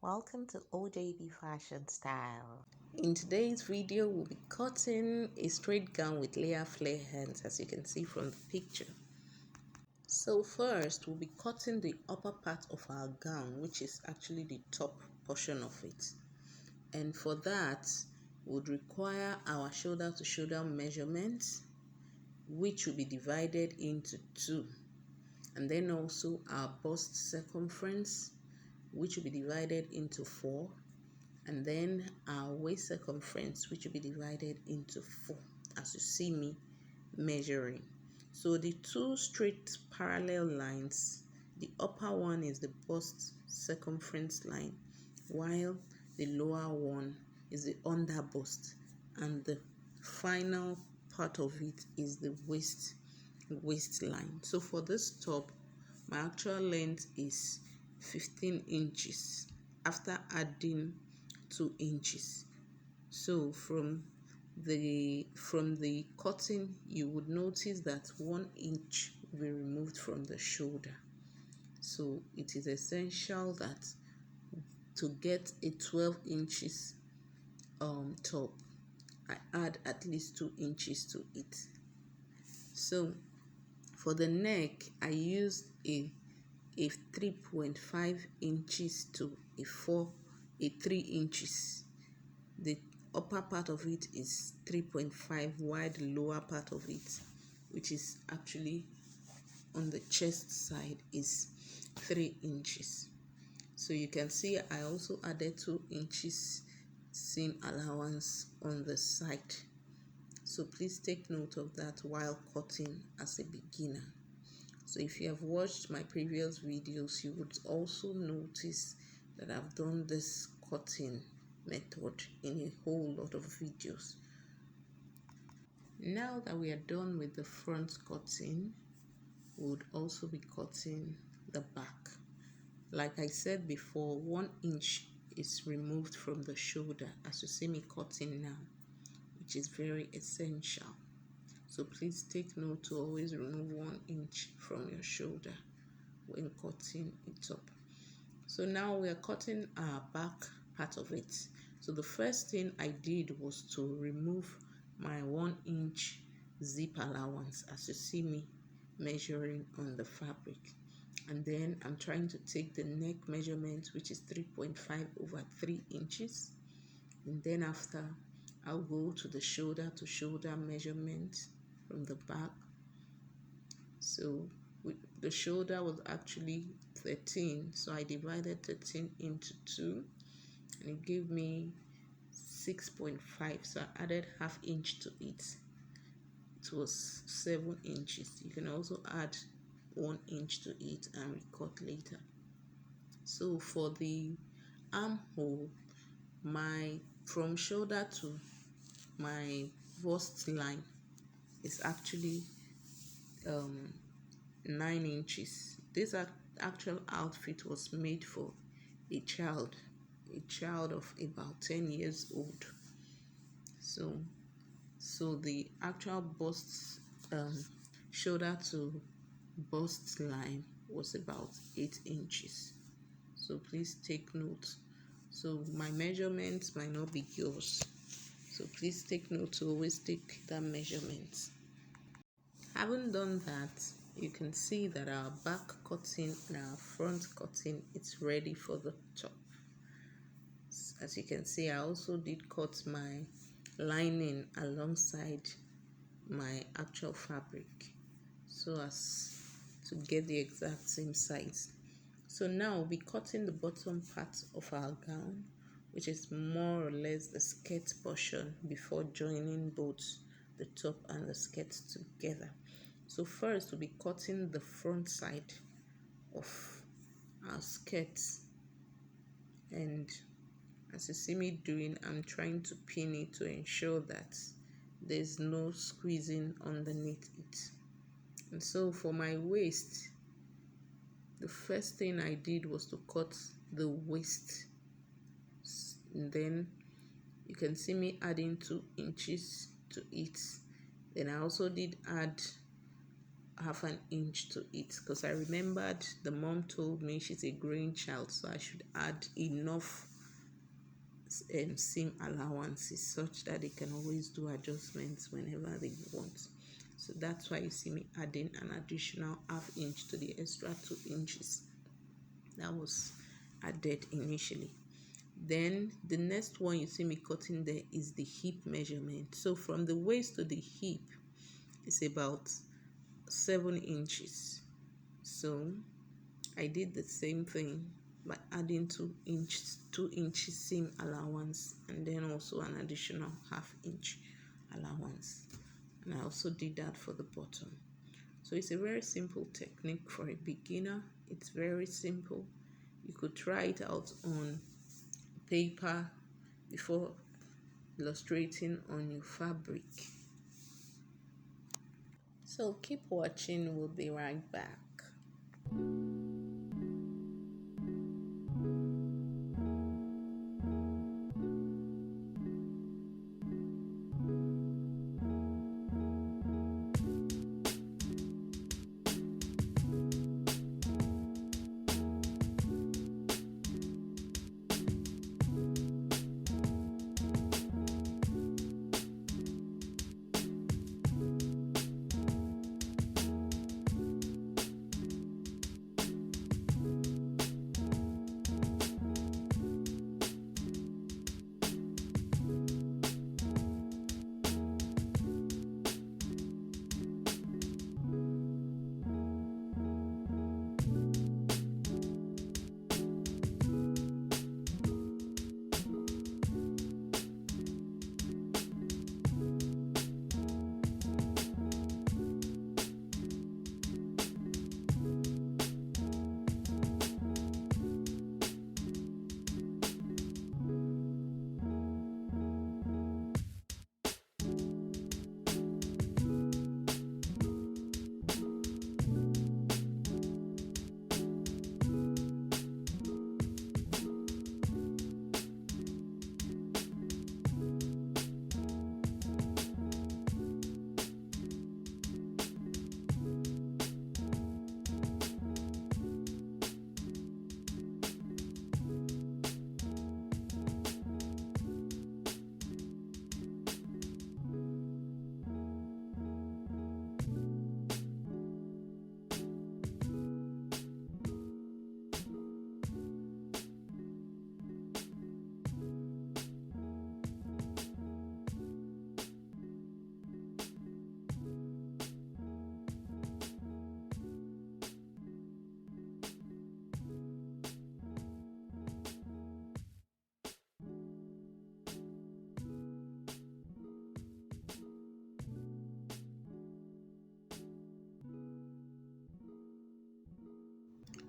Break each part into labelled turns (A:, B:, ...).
A: Welcome to OJB Fashion Style.
B: In today's video, we'll be cutting a straight gown with layer flare hands, as you can see from the picture. So first, we'll be cutting the upper part of our gown, which is actually the top portion of it. And for that, we would require our shoulder to shoulder measurements, which will be divided into two. And then also our bust circumference, which will be divided into 4, and then our waist circumference, which will be divided into 4, as you see me measuring. So the two straight parallel lines, the upper one is the bust circumference line, while the lower one is the under bust, and the final part of it is the waistline. So for this top, my actual length is 15 inches after adding 2 inches. So from the cutting, you would notice that 1 inch will be removed from the shoulder. So it is essential that to get a 12 inches top, I add at least 2 inches to it. So for the neck, I used a 3.5 inches to a 3 inches. The upper part of it is 3.5, while the lower part of it, which is actually on the chest side, is 3 inches. So you can see I also added 2 inches seam allowance on the side. So please take note of that while cutting as a beginner. So if you have watched my previous videos, you would also notice that I've done this cutting method in a whole lot of videos. Now that we are done with the front cutting, we would also be cutting the back. Like I said before, 1 inch is removed from the shoulder, as you see me cutting now, which is very essential. So please take note to always remove 1 inch from your shoulder when cutting it up. So now we are cutting our back part of it. So the first thing I did was to remove my 1 inch zip allowance, as you see me measuring on the fabric. And then I'm trying to take the neck measurement, which is 3.5 over 3 inches. And then after, I'll go to the shoulder to shoulder measurement from the back. So the shoulder was actually 13, so I divided 13 into 2, and it gave me 6.5. So I added half inch to it. It was 7 inches. You can also add 1 inch to it and recut later. So for the armhole, from shoulder to my bust line is actually 9 inches. This actual outfit was made for a child of about 10 years old. So the actual bust shoulder to bust line was about 8 inches. So please take note. So my measurements might not be yours, so please take note to always take that measurement. Having done that, you can see that our back cutting and our front cutting is ready for the top. As you can see, I also did cut my lining alongside my actual fabric so as to get the exact same size. So now we'll be cutting the bottom part of our gown, which is more or less the skirt portion, before joining both the top and the skirt together. So first we'll be cutting the front side of our skirt, and as you see me doing, I'm trying to pin it to ensure that there's no squeezing underneath it. And so for my waist, the first thing I did was to cut the waist, and then you can see me adding 2 inches to it. Then I also did add half an inch to it, because I remembered the mom told me she's a growing child, so I should add enough seam allowances such that they can always do adjustments whenever they want. So that's why you see me adding an additional half inch to the extra 2 inches that was added initially. Then the next one you see me cutting there is the hip measurement. So from the waist to the hip is about 7 inches. So I did the same thing by adding 2 inches seam allowance, and then also an additional half inch allowance. And I also did that for the bottom. So it's a very simple technique for a beginner. It's very simple. You could try it out on paper before illustrating on your fabric. So keep watching, we'll be right back.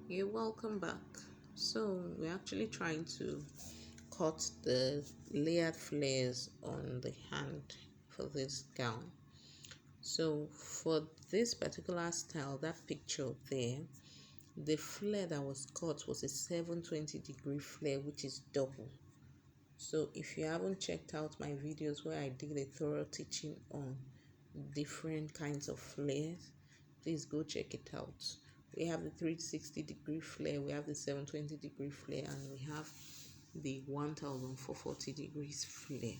B: You're welcome back. So we're actually trying to cut the layered flares on the hand for this gown. So for this particular style, that picture there, the flare that was cut was a 720-degree flare, which is double. So if you haven't checked out my videos where I did a thorough teaching on different kinds of flares, please go check it out. We have the 360-degree flare, we have the 720-degree flare, and we have the 1440 degrees flare.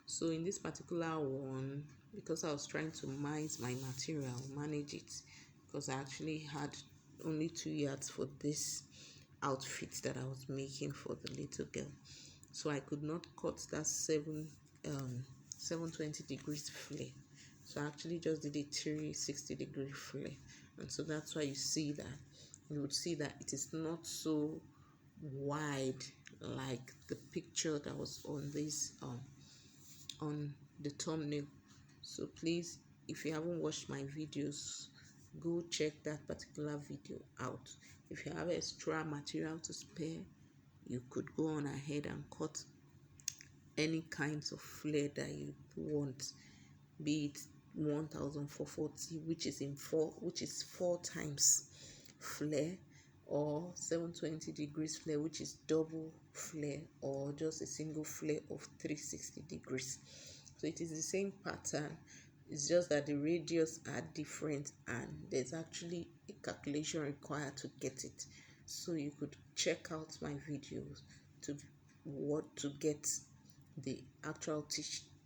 B: So in this particular one, because I was trying to manage my material, manage it, because I actually had only 2 yards for this outfit that I was making for the little girl, so I could not cut that 720 degrees flare. So I actually just did a 360-degree flare, and so that's why you see that. You would see that it is not so wide like the picture that was on this on the thumbnail. So please, if you haven't watched my videos, go check that particular video out. If you have extra material to spare, you could go on ahead and cut any kinds of flare that you want, be it 1440, which is 4 times flare, or 720 degrees flare, which is double flare, or just a single flare of 360 degrees. So it is the same pattern. It's just that the radius are different and there's actually a calculation required to get it. So you could check out my videos to get the actual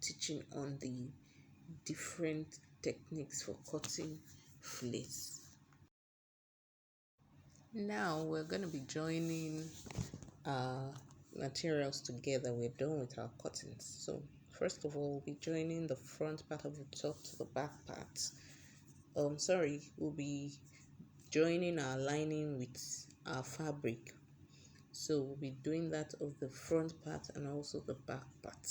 B: teaching on the different techniques for cutting flace. Now we're going to be joining materials together. We're done with our cuttings. So first of all, we'll be joining the front part of the top to the back part. We'll be joining our lining with our fabric. So we'll be doing that of the front part and also the back part.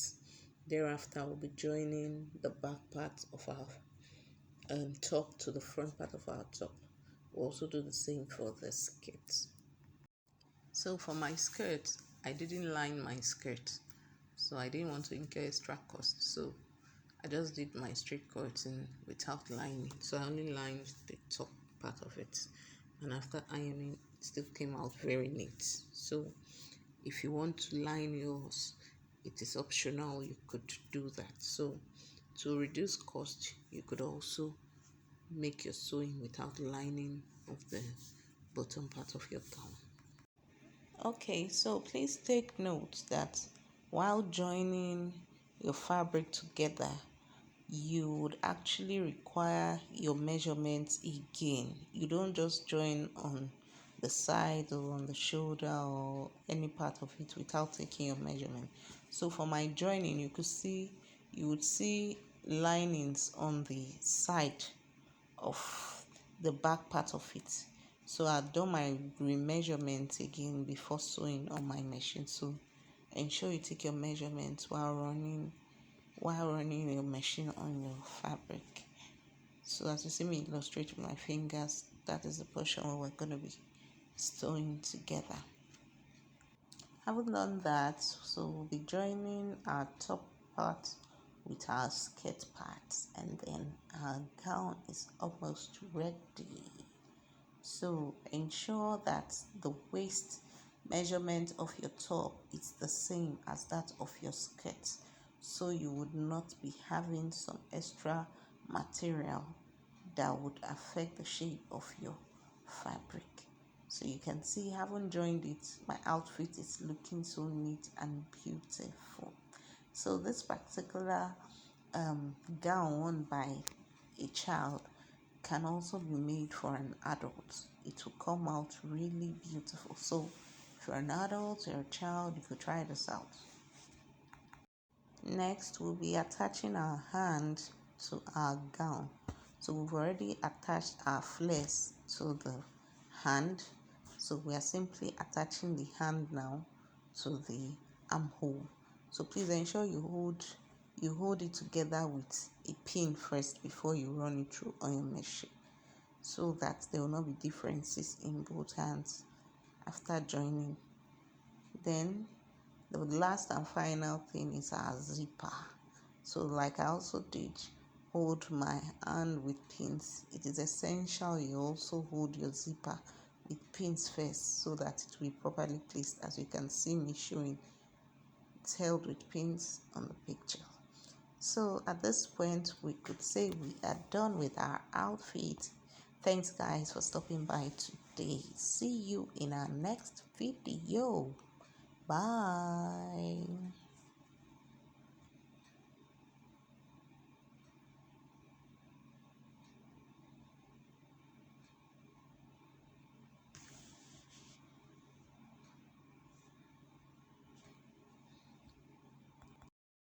B: Thereafter, we'll be joining the back part of our top to the front part of our top. We'll also do the same for the skirt. So for my skirt, I didn't line my skirt, so I didn't want to incur extra cost. So I just did my straight cutting without lining. So I only lined the top part of it, and after ironing, it still came out very neat. So if you want to line yours, it is optional. You could do that. So to reduce cost, you could also make your sewing without lining of the bottom part of your gown. Okay, so please take note that while joining your fabric together, you would actually require your measurements again. You don't just join on the side or on the shoulder or any part of it without taking your measurement. So for my joining, you would see linings on the side of the back part of it. So I've done my remeasurement again before sewing on my machine. So ensure you take your measurements while running your machine on your fabric. So as you see me illustrate with my fingers, that is the portion where we're going to be sewing together. Having done that, so we'll be joining our top part with our skirt parts, and then our gown is almost ready. So ensure that the waist measurement of your top is the same as that of your skirt, so you would not be having some extra material that would affect the shape of your fabric. So you can see, I haven't joined it. My outfit is looking so neat and beautiful. So this particular gown worn by a child can also be made for an adult. It will come out really beautiful. So if you're an adult or a child, you could try this out. Next, we'll be attaching our hand to our gown. So we've already attached our flares to the hand. So we are simply attaching the hand now to the armhole. So please ensure you hold it together with a pin first before you run it through on your machine, so that there will not be differences in both hands after joining. Then the last and final thing is our zipper. So like I also did hold my hand with pins, it is essential you also hold your zipper with pins first so that it will be properly placed. As you can see me showing, it's held with pins on the picture. So at this point, we could say we are done with our outfit. Thanks guys for stopping by today. See you in our next video. Bye.